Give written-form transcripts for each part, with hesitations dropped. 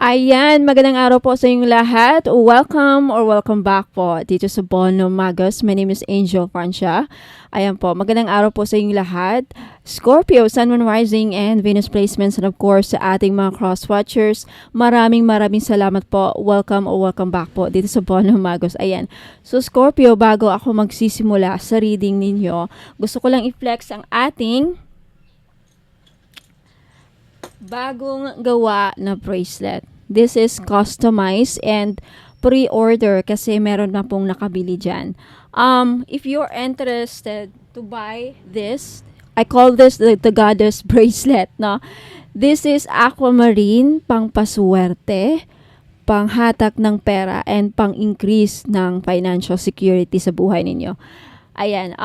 Ayan, magandang araw po sa inyong lahat. Welcome back po dito sa Bono Magos. My name is Angel Francia. Ayan po, magandang araw po sa inyong lahat. Scorpio, Sun, Moon, Rising, and Venus placements, and of course sa ating mga cross-watchers. Maraming salamat po. Welcome back po dito sa Bono Magos. Ayan. So Scorpio, bago ako magsisimula sa reading ninyo, gusto ko lang i-flex ang ating bagong gawa na bracelet. This is customized and pre-order kasi meron na pong nakabili dyan. If you're interested to buy this, I call this the goddess bracelet, no? This is aquamarine, pang paswerte, pang hatak ng pera, and pang increase ng financial security sa buhay ninyo. Ayan,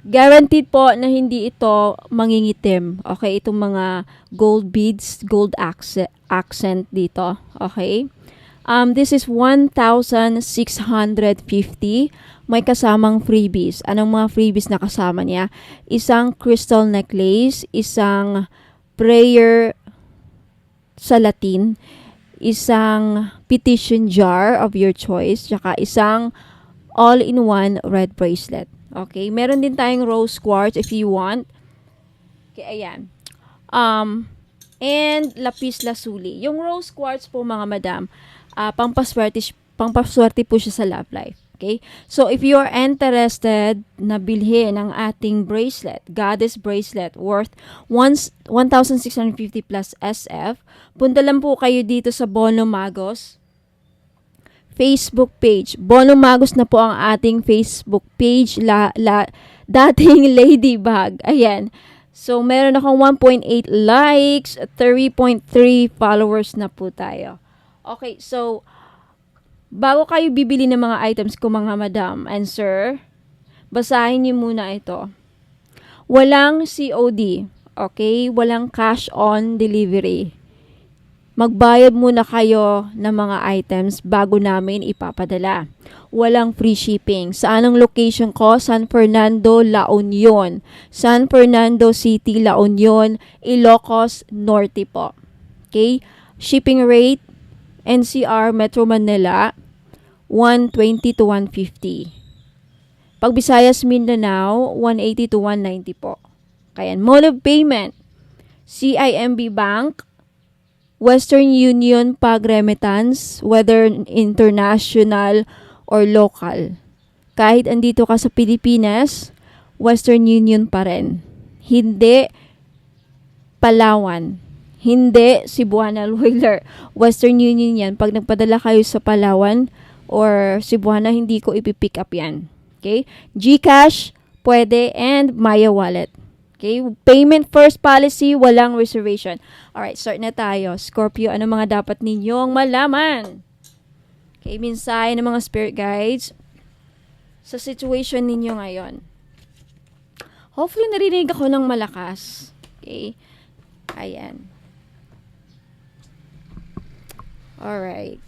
guaranteed po na hindi ito mangingitim. Okay, itong mga gold beads, gold accent dito. Okay. This is 1,650. May kasamang freebies. Anong mga freebies na kasama niya? Isang crystal necklace, isang prayer sa Latin, isang petition jar of your choice, tsaka isang all-in-one red bracelet. Okay, meron din tayong rose quartz if you want. Okay, ayan. And lapis lazuli. Yung rose quartz po mga madam, pangpaswerte po siya sa love life. Okay? So if you're interested na bilhin ang ating bracelet, goddess bracelet worth 1,650 plus SF, punta lang po kayo dito sa Bono Magos Facebook page. Bono Magos na po ang ating Facebook page. Dating Ladybug. Ayan. So, meron akong 1.8 likes, 3.3 followers na po tayo. Okay, so, bago kayo bibili ng mga items ko mga madam and sir, basahin niyo muna ito. Walang COD. Okay? Walang cash on delivery. Magbayad muna kayo ng mga items bago namin ipapadala. Walang free shipping. Saan ang location ko? San Fernando, La Union. San Fernando City, La Union, Ilocos Norte po. Okay? Shipping rate, NCR, Metro Manila, 120 to 150. Pag Visayas, Mindanao, 180 to 190 po. Kaya, mode of payment, CIMB Bank, Western Union pag remittance, whether international or local. Kahit andito ka sa Pilipinas, Western Union pa rin. Hindi Palawan. Hindi Cebuana Whaler. Western Union yan. Pag nagpadala kayo sa Palawan or Cebuana, hindi ko ipipick up yan. Okay? GCash, pwede, and Maya Wallet. Okay, payment first policy, walang reservation. Alright, start na tayo. Scorpio, ano mga dapat ninyong malaman? Okay, minsay ng mga spirit guides sa situation ninyo ngayon. Hopefully, narinig ako ng malakas. Okay, ayan. Alright.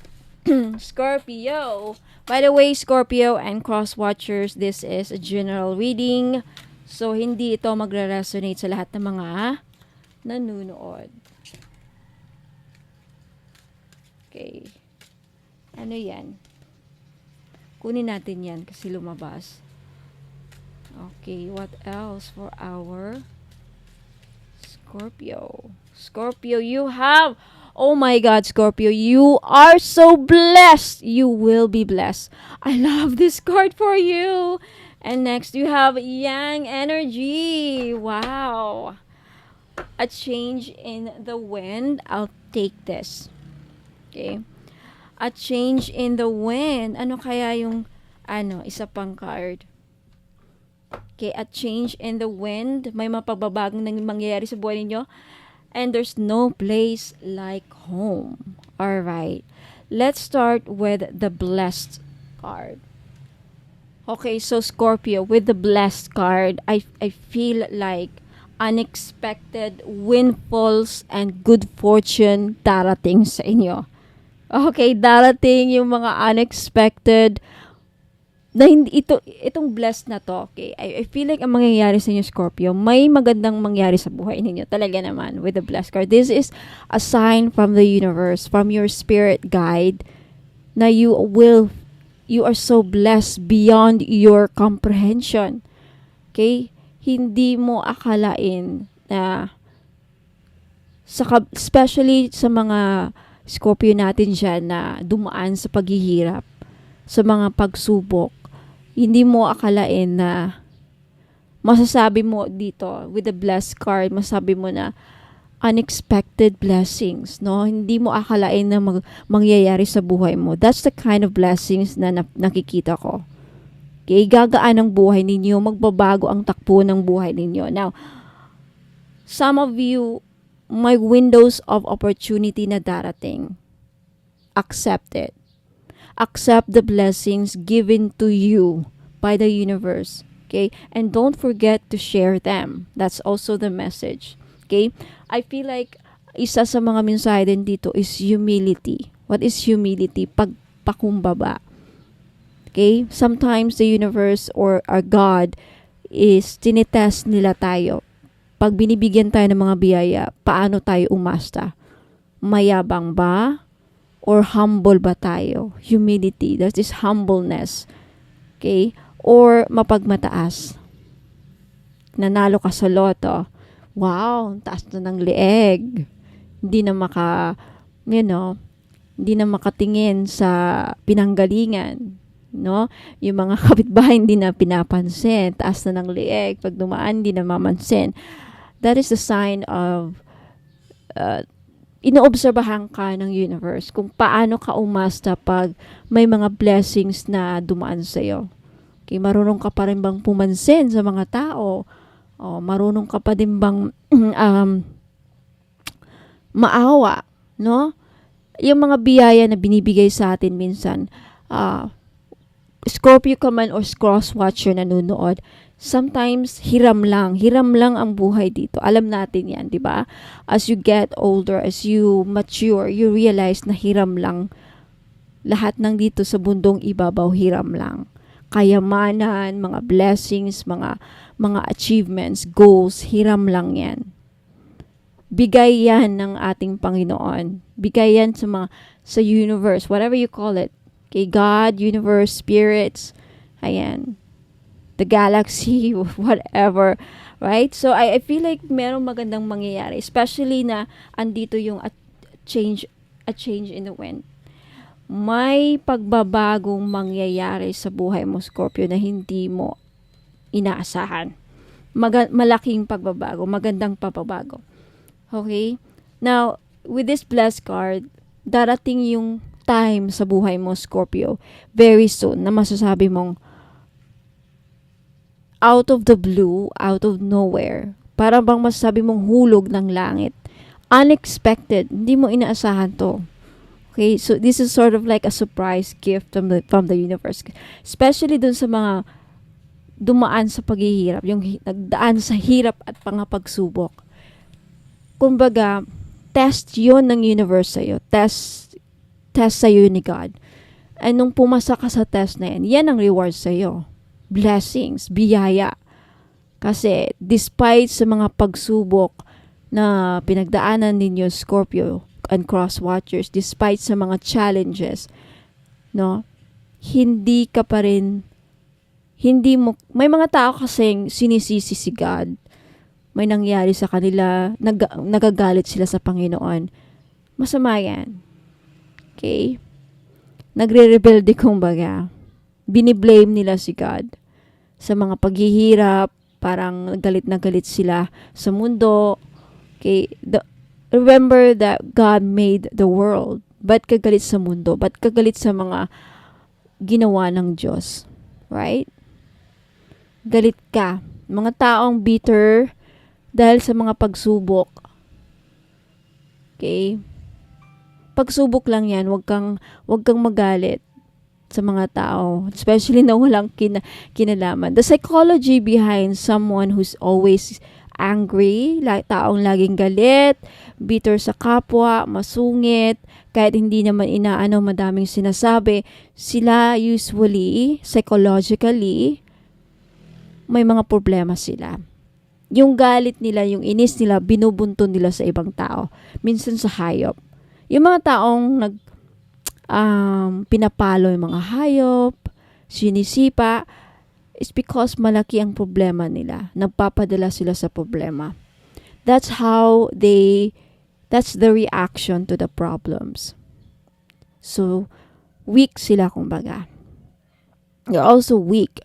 Scorpio. By the way, Scorpio and cross-watchers, this is a general reading. So, hindi ito magre-resonate sa lahat ng mga nanonood. Okay. Ano yan? Kunin natin yan kasi lumabas. Okay, what else for our Scorpio? Scorpio, you have... Oh my God, Scorpio, you are so blessed. You will be blessed. I love this card for you. And next, you have Yang energy. Wow. A change in the wind. I'll take this. Okay. A change in the wind. Ano kaya yung, isa pang card. Okay, a change in the wind. May mapagbabagong mangyayari sa buhay ninyo. And there's no place like home. Alright. Let's start with the blessed card. Okay, so Scorpio, with the blessed card, I feel like unexpected windfalls and good fortune darating sa inyo. Okay, darating yung mga unexpected na hindi itong blessed na to, okay? I feel like ang mangyayari sa inyo, Scorpio, may magandang mangyari sa buhay ninyo. Talaga naman, with the blessed card. This is a sign from the universe, from your spirit guide, na you are so blessed beyond your comprehension. Okay? Hindi mo akalain na, especially sa mga Scorpio natin dyan na dumaan sa paghihirap, sa mga pagsubok, hindi mo akalain na masasabi mo dito with the blessed card, masasabi mo na unexpected blessings, no? Hindi mo akalain na mangyayari sa buhay mo. That's the kind of blessings na nakikita ko. Okay, gagaan ang buhay ninyo, magbabago ang takbo ng buhay ninyo. Now, some of you, may windows of opportunity na darating. Accept it. Accept the blessings given to you by the universe. Okay? And don't forget to share them. That's also the message. Okay? I feel like isa sa mga mensahe din dito is humility. What is humility? Pagpakumbaba. Okay? Sometimes the universe or our God is tinitest nila tayo. Pag binibigyan tayo ng mga biyaya, paano tayo umasta? Mayabang ba? Or humble ba tayo? Humility. That is humbleness. Okay? Or mapagmataas. Nanalo ka sa loto. Wow, taas na ng leeg. Hindi na hindi na makatingin sa pinanggalingan. No? Yung mga kapitbahay hindi na pinapansin. Taas na ng leeg. Pag dumaan, hindi na mamansin. That is the sign of inoobserbahan ka ng universe kung paano ka umasta pag may mga blessings na dumaan sa'yo. Okay, marunong ka pa rin bang pumansin sa mga tao? O, marunong ka pa din bang maawa? No? Yung mga biyaya na binibigay sa atin minsan, Scorpio ka man or cross-watcher na nanonood, sometimes hiram lang ang buhay dito. Alam natin yan, di ba? As you get older, as you mature, you realize na hiram lang. Lahat ng dito sa bundong ibabaw, hiram lang. Kayamanan, mga blessings, mga achievements, goals, hiram lang yan. Bigay yan ng ating Panginoon. Bigay yan sa universe, whatever you call it. Kay God, universe, spirits, ayan, the galaxy, whatever, right? So, I feel like merong magandang mangyayari, especially na andito yung a change in the wind. May pagbabagong mangyayari sa buhay mo, Scorpio, na hindi mo inaasahan. Malaking pagbabago, magandang pagbabago. Okay? Now, with this blessed card, darating yung time sa buhay mo, Scorpio, very soon, na masasabi mong out of the blue, out of nowhere, para bang masasabi mong hulog ng langit. Unexpected, hindi mo inaasahan to. Okay, so this is sort of like a surprise gift from the universe. Especially dun sa mga dumaan sa paghihirap, yung nagdaan sa hirap at pagsubok. Kumbaga, test yon ng universe sa'yo. Test sa'yo ni God. And nung pumasa ka sa test na yan ang reward sa'yo. Blessings, biyaya. Kasi despite sa mga pagsubok na pinagdaanan ninyo, Scorpio and cross-watchers, despite sa mga challenges, no, hindi ka pa rin, may mga tao kasing sinisisi si God. May nangyari sa kanila, nagagalit sila sa Panginoon. Masama yan. Okay? Nagre-rebelde kumbaga. Biniblame nila si God sa mga paghihirap, parang galit na galit sila sa mundo. Okay? Remember that God made the world. Ba't ka galit sa mundo? Ba't ka galit sa mga ginawa ng Diyos? Right? Galit ka. Mga taong bitter dahil sa mga pagsubok. Okay? Pagsubok lang yan. Huwag kang magalit sa mga tao, especially na walang kinalaman. The psychology behind someone who's always angry, taong laging galit, bitter sa kapwa, masungit, kahit hindi naman madaming sinasabi, sila usually, psychologically, may mga problema sila. Yung galit nila, yung inis nila, binubunto nila sa ibang tao. Minsan sa hayop. Yung mga taong pinapalo yung mga hayop, sinisipa, is because malaki ang problema nila. Nagpapadala sila sa problema. That's the reaction to the problems. So, weak sila kumbaga. You're also weak.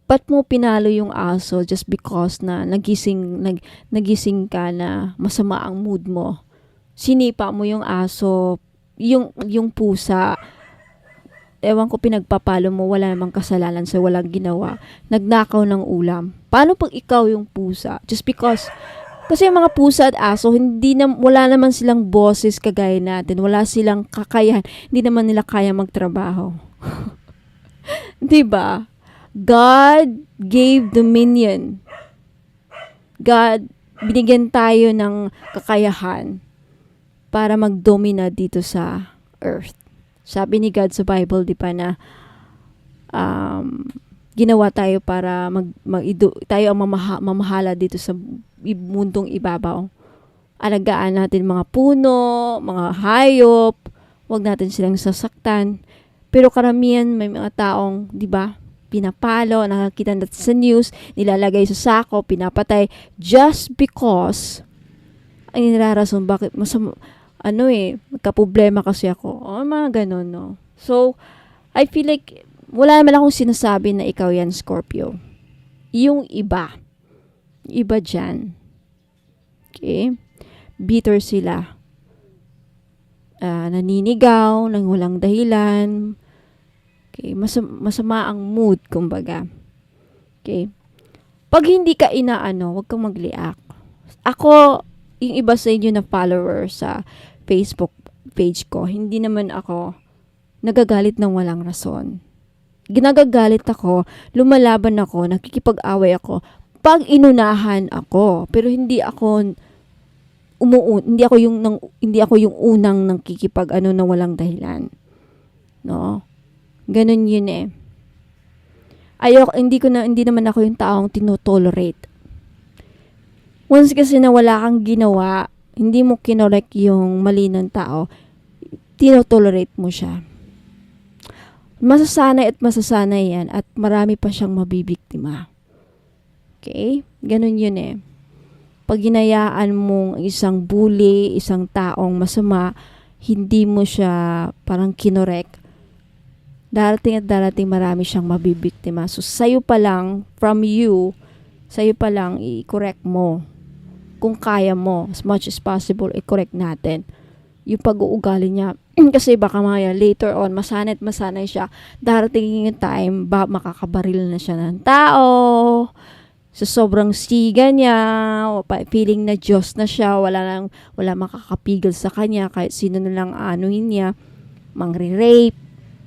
Ba't mo pinalo yung aso just because na nagising ka na masama ang mood mo? Sinipa mo yung aso, yung pusa, ewan ko, pinagpapalo mo, wala namang kasalanan sa walang ginawa. Nagnakaw ng ulam. Paano pag ikaw yung pusa? Just because, kasi yung mga pusa at aso, wala naman silang boses kagaya natin. Wala silang kakayahan. Hindi naman nila kaya magtrabaho. Diba? God gave dominion. God, binigyan tayo ng kakayahan para magdomina dito sa earth. Sabi ni God sa Bible, di pa na ginawa tayo para tayo ang mamahala dito sa mundong ibabaw. Alagaan natin mga puno, mga hayop, wag natin silang sasaktan. Pero karamihan may mga taong, di ba, pinapalo, nakakita natin sa news, nilalagay sa sako, pinapatay, just because, ang nilarason, bakit masama, magka-problema kasi ako. Mga ganun, no? So, I feel like, wala naman akong sinasabi na ikaw yan, Scorpio. Yung iba dyan, okay? Bitter sila. Naninigaw, nang walang dahilan. Okay, masama ang mood, kumbaga. Okay. Pag hindi ka wag kang mag-react. Ako, yung iba sa inyo na follower sa Facebook page ko, hindi naman ako nagagalit ng walang rason. Ginagagalit ako, lumalaban ako, nakikipag-away ako, pag inunahan ako. Pero hindi ako hindi ako yung unang nakikipag na walang dahilan. No? Ganun yun eh. Hindi naman ako yung taong tinotolerate. Once kasi na wala kang ginawa, hindi mo kinorek yung mali ng tao, tinotolerate mo siya. Masasanay yan at marami pa siyang mabibiktima. Okay? Ganun yun eh. Pag ginayaan mong isang bully, isang taong masama, hindi mo siya parang kinorek, darating marami siyang mabibiktima. So, sa'yo pa lang, i-correct mo. Kung kaya mo, as much as possible, i-correct natin. Yung pag-uugali niya. Kasi baka later on, masanay siya. Darating yung time, makakabaril na siya ng tao. So, sobrang siga niya, feeling na Diyos na siya, wala makakapigil sa kanya, kahit sino na lang anuhin niya, mangre-rape,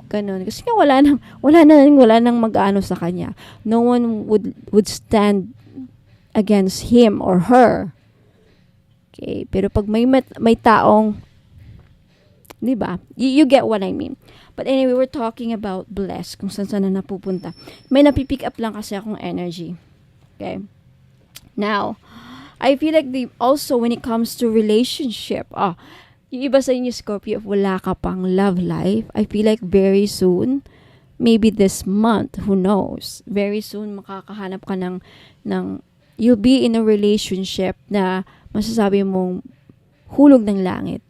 ganun. Kasi nga wala nang mag-ano sa kanya. No one would stand against him or her. Okay, pero pag may taong, 'di ba? You get what I mean. But anyway, we're talking about blessed, kung saan na napupunta. May napipick up lang kasi akong energy. Okay? Now, I feel like also when it comes to relationship, yung iba sa inyo, Scorpio, if wala ka pang love life, I feel like very soon, maybe this month, who knows, very soon makakahanap ka ng you'll be in a relationship na masasabi mong hulog ng langit.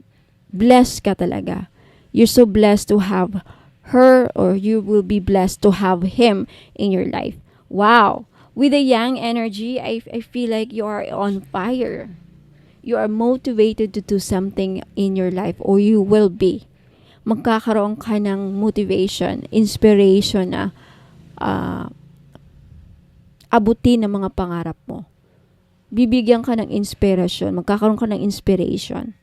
Blessed ka talaga. You're so blessed to have her, or you will be blessed to have him in your life. Wow! With the yang energy, I feel like you are on fire. You are motivated to do something in your life, or you will be. Magkakaroon ka ng motivation, inspiration na abutin ang mga pangarap mo. Bibigyan ka ng inspiration, magkakaroon ka ng inspiration.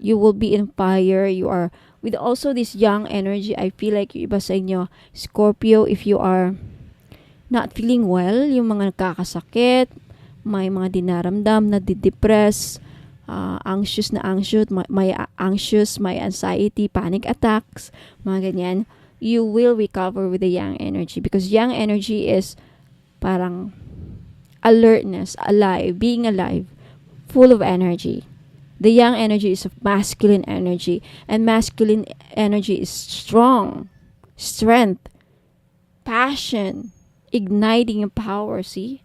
You will be in fire. You are, with also this young energy, I feel like yung iba sa inyo, Scorpio, if you are not feeling well, yung mga nagkakasakit, may mga dinaramdam na depress, anxious na anxious, may anxiety, panic attacks, mga ganyan, you will recover with the yang energy, because yang energy is parang alertness, alive, being alive, full of energy. The yang energy is a masculine energy, and masculine energy is strong, strength, passion, igniting power. See,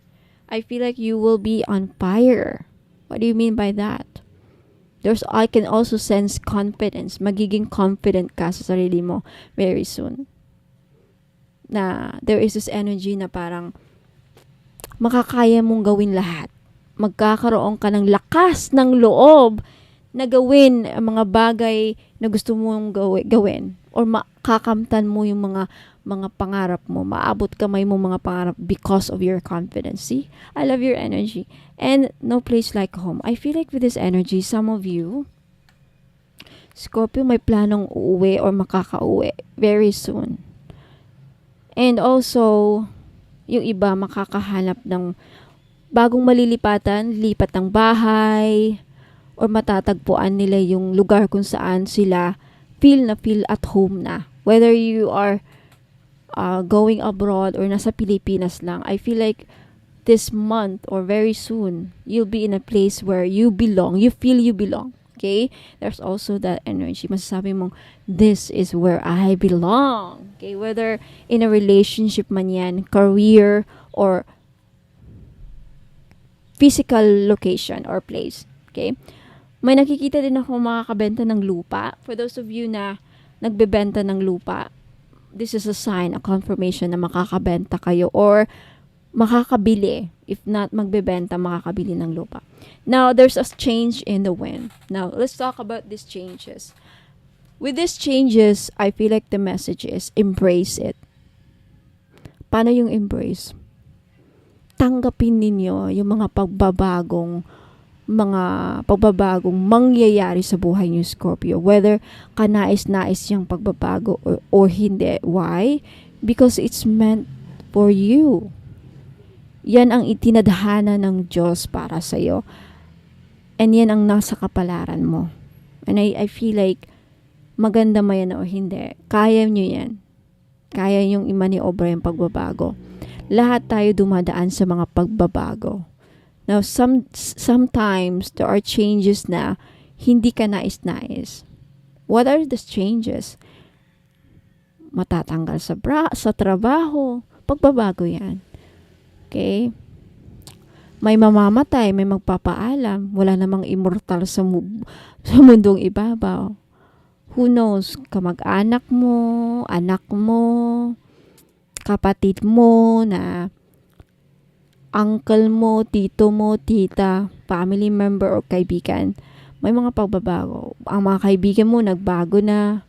I feel like you will be on fire. What do you mean by that? I can also sense confidence. Magiging confident ka sa sarili mo very soon. Na there is this energy na parang makakaya mong gawin lahat. Magkakaroon ka ng lakas ng loob na gawin ang mga bagay na gusto mong gawin, or makakamtan mo yung mga pangarap mo, maabot kamay mo mga pangarap because of your confidence. See, I love your energy, and no place like home. I feel like with this energy, some of you Scorpio may planong uuwi or makakauwi very soon, and also yung iba makakahanap ng bagong malilipatan, lipat ng bahay, or matatagpuan nila yung lugar kung saan sila feel at home na. Whether you are going abroad or nasa Pilipinas lang, I feel like this month or very soon, you'll be in a place where you belong. You feel you belong. Okay? There's also that energy. Masasabi mong, this is where I belong. Okay? Whether in a relationship man yan, career, or physical location or place. Okay? May nakikita din ako makakabenta ng lupa. For those of you na nagbebenta ng lupa, this is a sign, a confirmation na makakabenta kayo or makakabili. If not magbebenta, makakabili ng lupa. Now, there's a change in the wind. Now, let's talk about these changes. With these changes, I feel like the message is embrace it. Paano yung embrace? Tanggapin ninyo yung mga pagbabagong mangyayari sa buhay niyo, Scorpio. Whether kanais-nais yung pagbabago or hindi. Why? Because it's meant for you. Yan ang itinadhana ng Diyos para sa'yo. And yan ang nasa kapalaran mo. And I feel like maganda man yan o hindi, kaya nyo yan. Kaya yung imaniobra yung pagbabago. Lahat tayo dumadaan sa mga pagbabago. Now, sometimes there are changes na hindi ka nais-nais. What are the changes? Matatanggal sa trabaho. Pagbabago yan. Okay? May mamamatay, may magpapaalam. Wala namang immortal sa mundong ibabaw. Who knows? Kamag-anak mo, anak mo, kapatid mo, na uncle mo, tito mo, tita, family member or kaibigan, may mga pagbabago. Ang mga kaibigan mo nagbago na.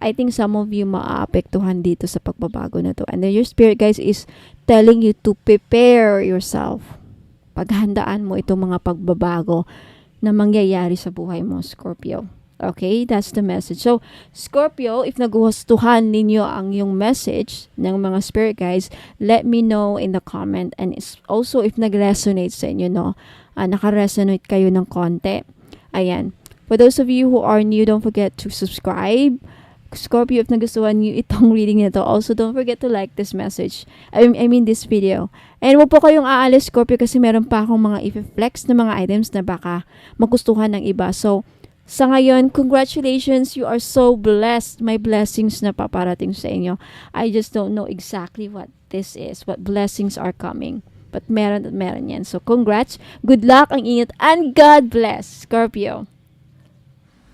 I think some of you maaapektuhan dito sa pagbabago na to. And then your spirit, guys, is telling you to prepare yourself. Paghandaan mo itong mga pagbabago na mangyayari sa buhay mo, Scorpio. Okay, that's the message. So, Scorpio, if nagustuhan ninyo ang yung message ng mga spirit guides, let me know in the comment. And also, if nag-resonate sa inyo, no, naka-resonate kayo ng konti. Ayan. For those of you who are new, don't forget to subscribe. Scorpio, if nagustuhan niyo itong reading nito, also don't forget to like this message. I mean this video. And wag po kayong aalis, Scorpio, kasi meron pa akong mga i-flex na mga items na baka magustuhan ng iba. So, sa ngayon, congratulations, you are so blessed. May blessings na paparating sa inyo. I just don't know exactly what this is, what blessings are coming. But meron at meron yan. So congrats, good luck, ang ingat, and God bless, Scorpio.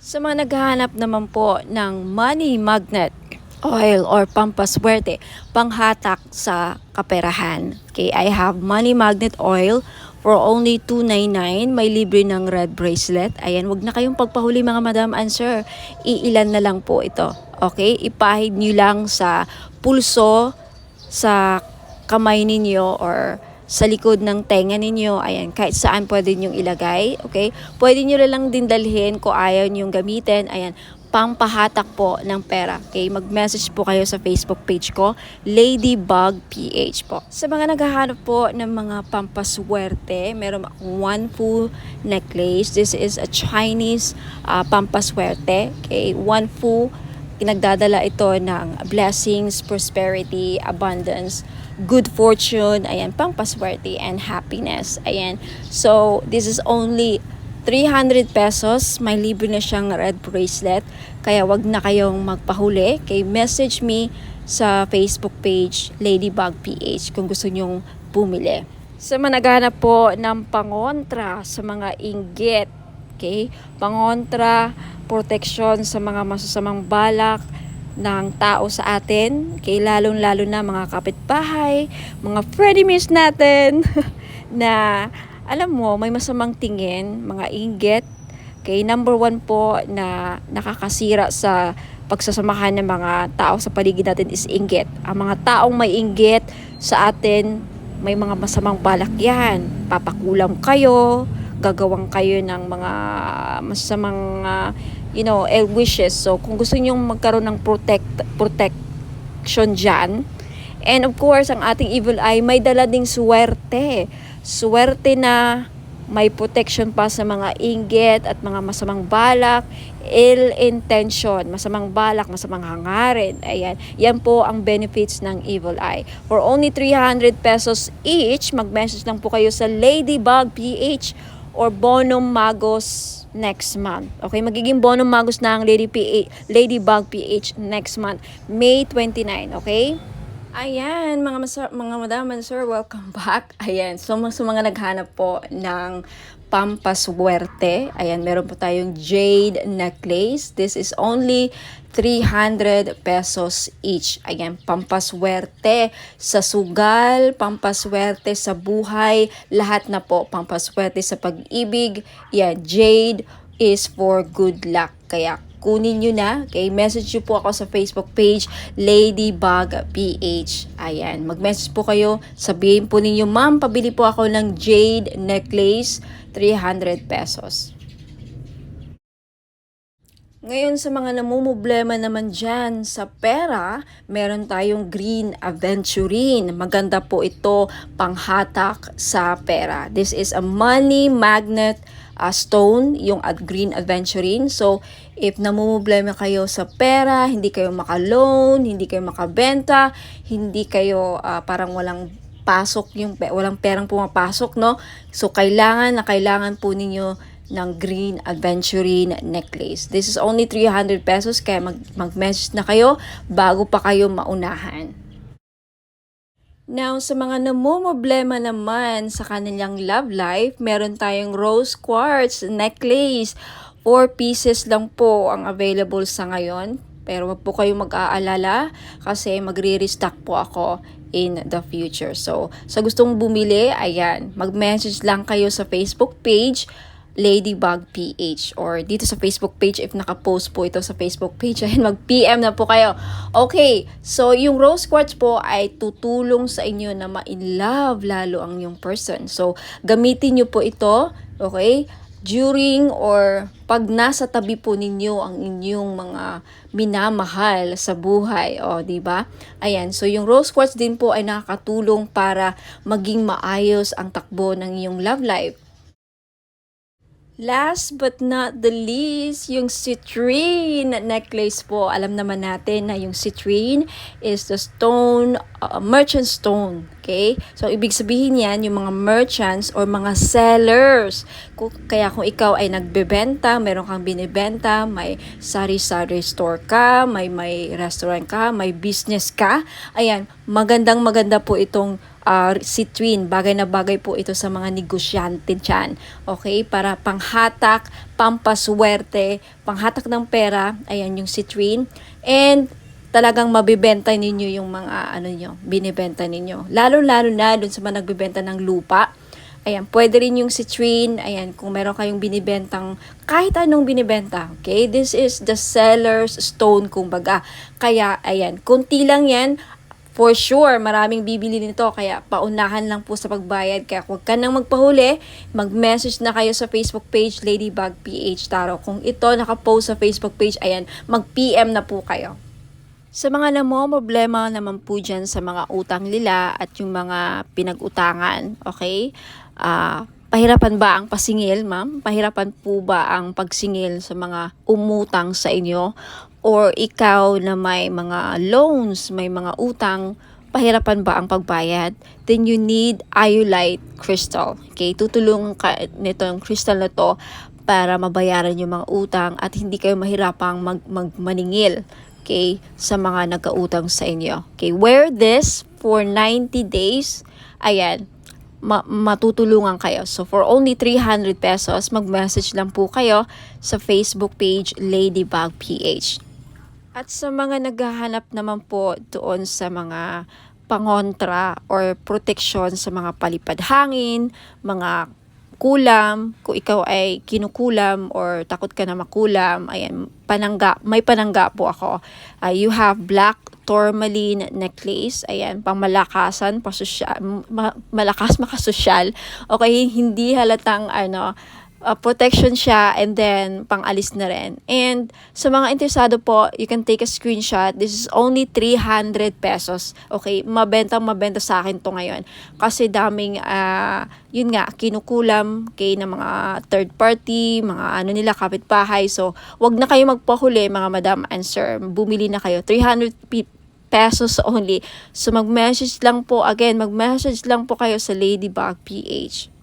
Sa mga naghahanap naman po ng money magnet oil or pampaswerte, panghatak sa kaperahan. Okay, I have money magnet oil for only $2.99, may libre ng red bracelet. Ayan, wag na kayong pagpahuli mga madam and sir. Iilan na lang po ito. Okay? Ipahid nyo lang sa pulso, sa kamay ninyo, or sa likod ng tenga ninyo. Ayan, kahit saan pwede nyong ilagay. Okay? Pwede nyo lang din dalhin kung ayaw nyong gamitin. Ayan, pampahatak po ng pera. Okay, mag-message po kayo sa Facebook page ko, Ladybug PH po. Sa mga naghahanap po ng mga pampaswerte, meron akong one full necklace. This is a Chinese pampaswerte. Okay, one full, nagdadala ito ng blessings, prosperity, abundance, good fortune, ayan, pampaswerte and happiness. Ayan. So, this is only 300 pesos, may libre na siyang red bracelet. Kaya wag na kayong magpahuli. Okay, message me sa Facebook page, Ladybug PH, kung gusto nyong bumili. Sa mga naghahanap po ng pangontra sa mga inggit, okay, pangontra, protection sa mga masasamang balak ng tao sa atin, okay, lalong-lalo na mga kapitbahay, mga frenemies natin, na alam mo, may masamang tingin, mga inggit. Okay, number 1 po na nakakasira sa pagsasamahan ng mga tao sa paligid natin is inggit. Ang mga taong may inggit sa atin, may mga masamang balak yan. Papakulam kayo, gagawang kayo ng mga masamang, ill wishes. So, kung gusto niyo magkaroon ng protection dyan, and of course, ang ating evil eye may dala ding swerte. Swerte na may protection pa sa mga inggit at mga masamang balak, ill intention, masamang balak, masamang hangarin. Ayan, yan po ang benefits ng evil eye. For only 300 pesos each, mag-message lang po kayo sa Ladybug PH or Bonum Magos next month. Okay, magiging Bonum Magos na ang Ladybug PH next month, May 29, okay? Ayan, mga madam and sir, welcome back. Ayan, so sa mga naghanap po ng pampaswerte, ayan, meron po tayong jade necklace. This is only 300 pesos each. Ayan, pampaswerte sa sugal, pampaswerte sa buhay, lahat na po, pampaswerte sa pag-ibig. Yan, jade is for good luck. Kaya kunin nyo na. Okay, message nyo po ako sa Facebook page, Ladybug PH. Ayan, mag-message po kayo. Sabihin po ninyo, ma'am, pabili po ako ng jade necklace, 300 pesos. Ngayon sa mga namumblema naman dyan sa pera, meron tayong green aventurine. Maganda po ito panghatak sa pera. This is a money magnet stone, yung green aventurine. So, if namumblema kayo sa pera, hindi kayo maka-loan, hindi kayo makabenta, hindi kayo parang walang pasok, walang perang pumapasok, no? So, kailangan po ninyo ng green aventurine necklace. This is only 300 pesos, kaya mag-message na kayo bago pa kayo maunahan. Now, sa mga namumblema naman sa kanilang love life, meron tayong rose quartz necklace. 4 pieces lang po ang available sa ngayon. Pero wag po kayong mag-aalala kasi magre-restock po ako in the future. So, sa gustong bumili, ayan, mag-message lang kayo sa Facebook page, Ladybug PH, or dito sa Facebook page if naka-post po ito sa Facebook page, ayun, mag-PM na po kayo. Okay, so yung rose quartz po ay tutulong sa inyo na ma-in-love lalo ang yung person. So, gamitin nyo po ito, okay, during or pag nasa tabi po ninyo ang inyong mga minamahal sa buhay, o di ba? Ayan, so yung rose quartz din po ay nakakatulong para maging maayos ang takbo ng iyong love life. Last but not the least, yung citrine necklace po. Alam naman natin na yung citrine is the stone, merchant stone. Okay? So, ibig sabihin yan, yung mga merchants or mga sellers. Kaya kung ikaw ay nagbebenta, meron kang binibenta, may sari-sari store ka, may restaurant ka, may business ka, ayan, maganda po itong citrine, bagay na bagay po ito sa mga negosyante dyan. Okay? Para panghatak, pampaswerte, panghatak ng pera, ayan yung citrine. And talagang mabibenta ninyo yung mga binibenta ninyo. Lalo-lalo na dun sa mga nagbibenta ng lupa. Ayan, pwede rin yung citrine. Ayan, kung meron kayong binibentang, kahit anong binibenta. Okay? This is the seller's stone, kumbaga. Kaya, ayan, kunti lang yan. For sure, maraming bibili nito kaya paunahan lang po sa pagbayad. Kaya huwag ka nang magpahuli, mag-message na kayo sa Facebook page Ladybug PH Tarot. Kung ito nakapost sa Facebook page, ayan, mag-PM na po kayo. Sa mga problema naman po dyan sa mga utang nila at yung mga pinag-utangan, okay? Pahirapan ba ang pasingil, ma'am? Pahirapan po ba ang pagsingil sa mga umutang sa inyo? Or ikaw na may mga loans, may mga utang, pahirapan ba ang pagbayad? Then you need iolite crystal. Okay? Tutulungan ka nito yung crystal na to para mabayaran yung mga utang at hindi kayo mahirapang maningil. Okay? Sa mga nagkautang sa inyo. Okay? Wear this for 90 days. Ayan. Matutulungan kayo. So, for only 300 pesos, mag-message lang po kayo sa Facebook page Ladybug PH. At sa mga naghahanap naman po doon sa mga pangontra or protection sa mga palipad hangin, mga kulam, kung ikaw ay kinukulam or takot ka na makulam, ayan, may panangga po ako. You have black tourmaline necklace, ayan, pangmalakasan, malakas makasosyal. Okay, hindi halatang protection siya and then pang-alis na rin. And sa mga interesado po, you can take a screenshot. This is only 300 pesos. Okay, mabenta sa akin to ngayon. Kasi daming, yun nga, kinukulam kay ng mga third party, mga kapitbahay. So, wag na kayo magpahuli mga madam and sir. Bumili na kayo. 300 pesos only. So, mag-message lang po kayo sa Ladybug PH.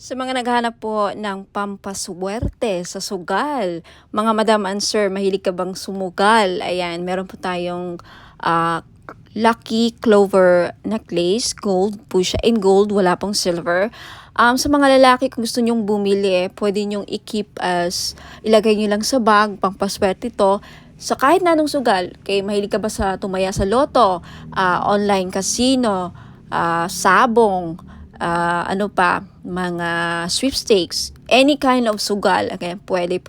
Sa mga naghahanap po ng pampaswerte sa sugal, mga madam and sir, mahilig ka bang sumugal? Ayan, meron po tayong lucky clover necklace, gold po siya. In gold, wala pong silver. Sa mga lalaki, kung gusto nyong bumili, pwede nyong i-keep ilagay nyo lang sa bag, pampaswerte ito. So kahit na anong sugal, kay mahilig ka ba sa tumaya sa loto, online casino, sabong, mga sweepstakes, any kind of sugal, okay, pwede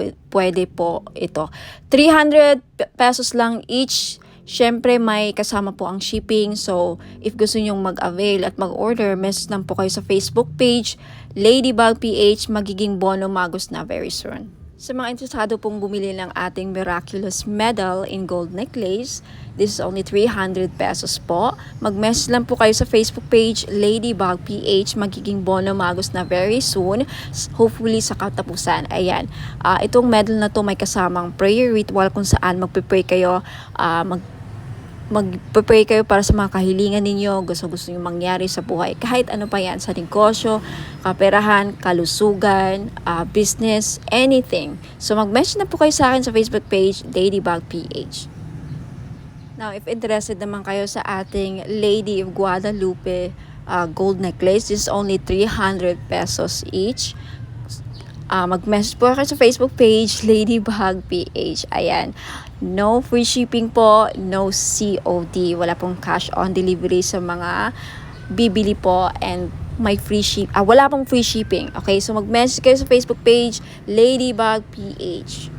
po ito. 300 pesos lang each. Syempre may kasama po ang shipping. So if gusto nyong mag-avail at mag-order, message lang po kayo sa Facebook page Ladybug PH. Magiging bono magos na very soon. Sa mga interesado pong bumili ng ating miraculous medal in gold necklace, this is only 300 pesos po. Mag-message lang po kayo sa Facebook page Ladybug PH. Magiging bono magos na very soon. Hopefully sa katapusan. Ayan. Itong medal na to may kasamang prayer ritual kung saan magpe-pray kayo. Magpe-pray kayo para sa mga kahilingan ninyo, gusto nyo mangyari sa buhay. Kahit ano pa yan, sa negosyo, kaperahan, kalusugan, business, anything. So mag-message na po kayo sa akin sa Facebook page, Ladybug PH. Now, if interested naman kayo sa ating Lady of Guadalupe gold necklace, this is only 300 pesos each. Mag-message po kayo sa Facebook page, Ladybug PH. Ayan. No free shipping po, no COD. Wala pong cash on delivery sa mga bibili po and may wala pong free shipping. Okay, so mag-message kayo sa Facebook page, Ladybug PH.